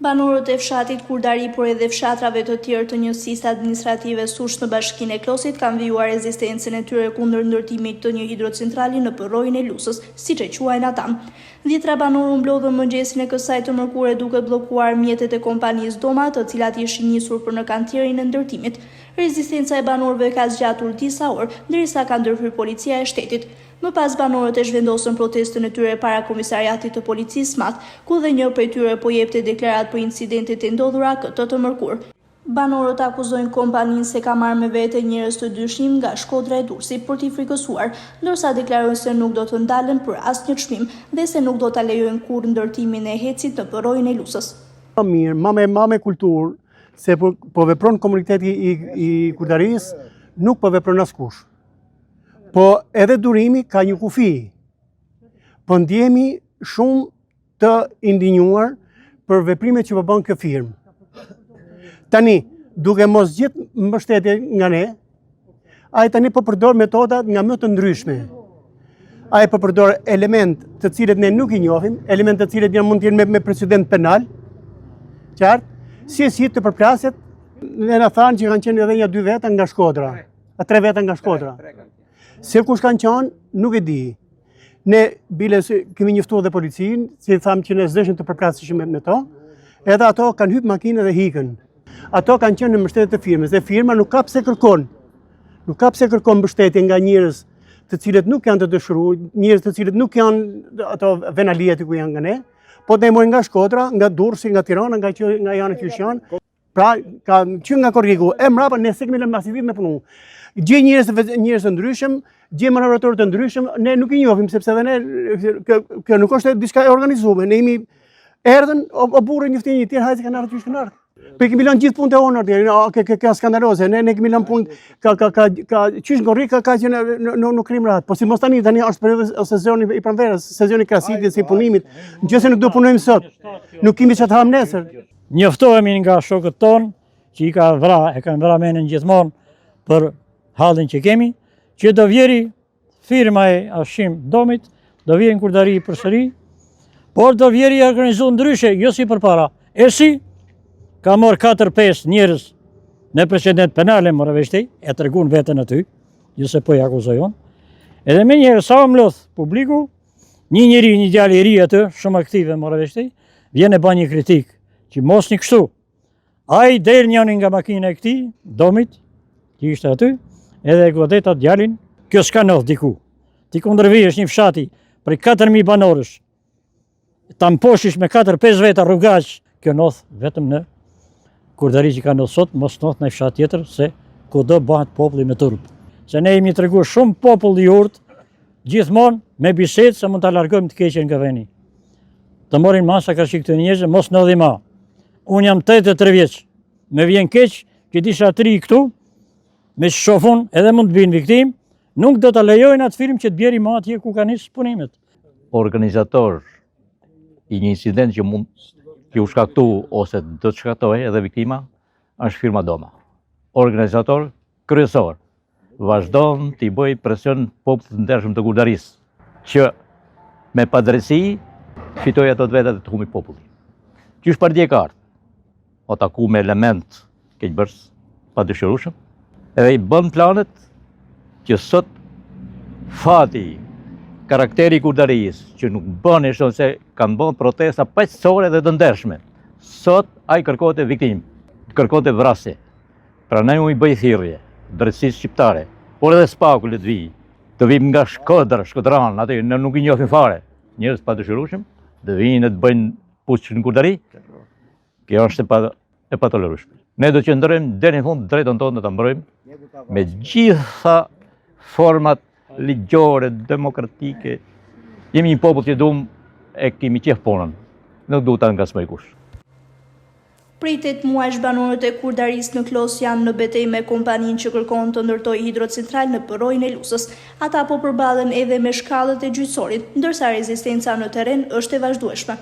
Banorët e fshatit Kurdari, por edhe fshatrave të tjerë të njësisë administrative Sush në bashkinë e Klosit kanë vijuar rezistencën e tyre kundër ndërtimit të një hidrocentrali në përrojën e Lusës, siç e quajnë ata. Dhjetra banorë u mblodhën mëngjesin e kësaj të mërkure duke bllokuar mjetet e kompanisë Doma, të cilat ishin nisur për në kantierin e ndërtimit. Rezistenca e banorëve ka zgjatur disa orë, derisa ka ndërhyrë policia e shtetit. Më pas banorët e zhvendosën protestën e tyre para komisariatit të policisë Mat, ku dhe një prej tyre po jepte deklarat për incidentet e ndodhura këtë të mërkurë. Banorët akuzojnë kompaninë se ka marrë me vete njerëz të dyshim nga Shkodra e Durrësit për t'i frikësuar, ndërsa deklarojnë se nuk do të ndalen për asnjë çmim dhe se nuk do ta lejojnë kurrë ndërtimin e hecit në përrojën e Lusës. Mirë, ma me kulturë, se po vepron komuniteti i Kurdarisë, nuk po vepron askush. Po edhe Durimi ka një kufi. Po ndjemi shumë të indinjuar për veprimet që po bën kjo firmë. Tani, duke mos gjithë mbështetje nga ne, ai tani po përdor metoda nga më të ndryshme. Ai po përdor element të cilët ne nuk i njohim, element të cilët janë mund të jenë me precedent penal, qartë, si të përplaset, ne na thanë që kanë qenë edhe një 2 veta nga Shkodra, 3 veta nga Shkodra. Se kush kanë qenë, nuk e di. Ne bile kemi njoftuar dhe policinë, si thamë që ne s'deshim të përplaseshim me to, edhe ato kanë hyrë makinë dhe hikën. Ato kanë qenë në mbështetje të firmës, dhe firma nuk ka pse kërkon. Nuk ka pse kërkon mbështetje nga njerëz të cilët nuk janë të dëshuruar, njerëz të cilët nuk janë ato venaliet ku janë nga ne, po ne mojnë nga Shkodra, nga Durrësi, nga Tirana, nga janë Qyshan. Pra, ka që nga Korriku, e mrapa ne se kemi lënë masivit me punu. Gjej njerëz të ndryshëm, gjej laboratorë të ndryshëm, ne nuk i njohim sepse edhe ne kjo nuk është diçka e organizuar. Ne jemi erdhën o burrë njëftin një tjerë, hajde kanë ardhur qysh kanë ardhur. Po kemi lënë gjithë punët e onër deri, ka skandaloze. Ne kemi lënë punë ka qysh ngorri ka që nuk krim rahat. Po si mos tani është periudha sezoni i pranverës, sezoni krahasimit si punimit. Nëse nuk do punojmë sot, nuk kemi çfarë të ham nesër. Njoftohemi nga shokët tonë që e kanë vrarë mendin gjithmonë për hallin që kemi, që do vjeri firma e Ashim Domit, do vjen Kurdari përsëri, por do vjeri organizuar ndryshe, jo si përpara. Si ka marrë 4-5 njerëz në precedent penale, morë vesh e treguan veten aty, jo se po i akuzojon. Edhe më njëherë sa më lodh publiku, një djalë i ri aty, shumë aktive, morë vesh vjen e bën një kritik që mos një kështu. Ai del njëri nga makina e këtij, Domit, që ishte aty, edhe godeta djalin, kjo s'ka ndodhur diku. Ti kundërvihesh një fshati për 4000 banorësh, ta mposhish me 4-5 veta rrugaq, kjo ndodh vetëm në Kurdari që ka ndodhur sot, mos ndodh në fshat tjetër, se kudo bëhet populli me turp. Se ne jemi treguar shumë popull i urt, gjithmonë me bisedë se mund ta largojmë të keqen nga veni. Të morin masa ka shik të njerëz, mos ndodhi ma. Unë jam 83 vjeç, me vjen keq që disha 3 këtu, me shofun edhe mund të binë viktim, nuk do të lejojnë atë firmë që të bjeri ma atje ku ka nisë punimet. Organizator i një incident që mund të u shkaktu ose do të shkaktoj edhe viktima, është firma Doma. Organizator kryesor, vazhdon t'i bëj presion popullit të ndershëm të Kurdarisë, që me padrejti fitoj ato të vetat e të humit populli. Qysh partije ka ardhur? O taku me element keqbërës pa dëshirueshëm, edhe i bën planet që sot fati, karakteri i Kurdarisë, që nuk bën se kanë bën protesta paqësore dhe të ndershme. Sot ai kërkohet e viktim, kërkohet e vrasje. Pra ne u i bëj thirrje drejtësisë shqiptare, por edhe spakullit të vijmë nga Shkodra, Shkodran, aty ne nuk i njohim fare, njerëz pa dëshirueshëm, të vinë të bëjnë pushë në Kurdari. Kjo është e patolerueshme. Ne do të qëndrojmë deri në fund drejtën tonë ta mbrojmë me gjitha format ligjore, demokratike. Jemi një popull që e kemi qef punën. Nuk duhet ta ngasmoj kush. Prej 8 muajsh banorët e Kurdarisë në Klos janë në betejë me kompaninë që kërkon të ndërtojë hidrocentral në përrojën e Lusës. Ata po përballen edhe me shkallët e gjyqësorit, ndërsa rezistenca në terren është e vazhdueshme.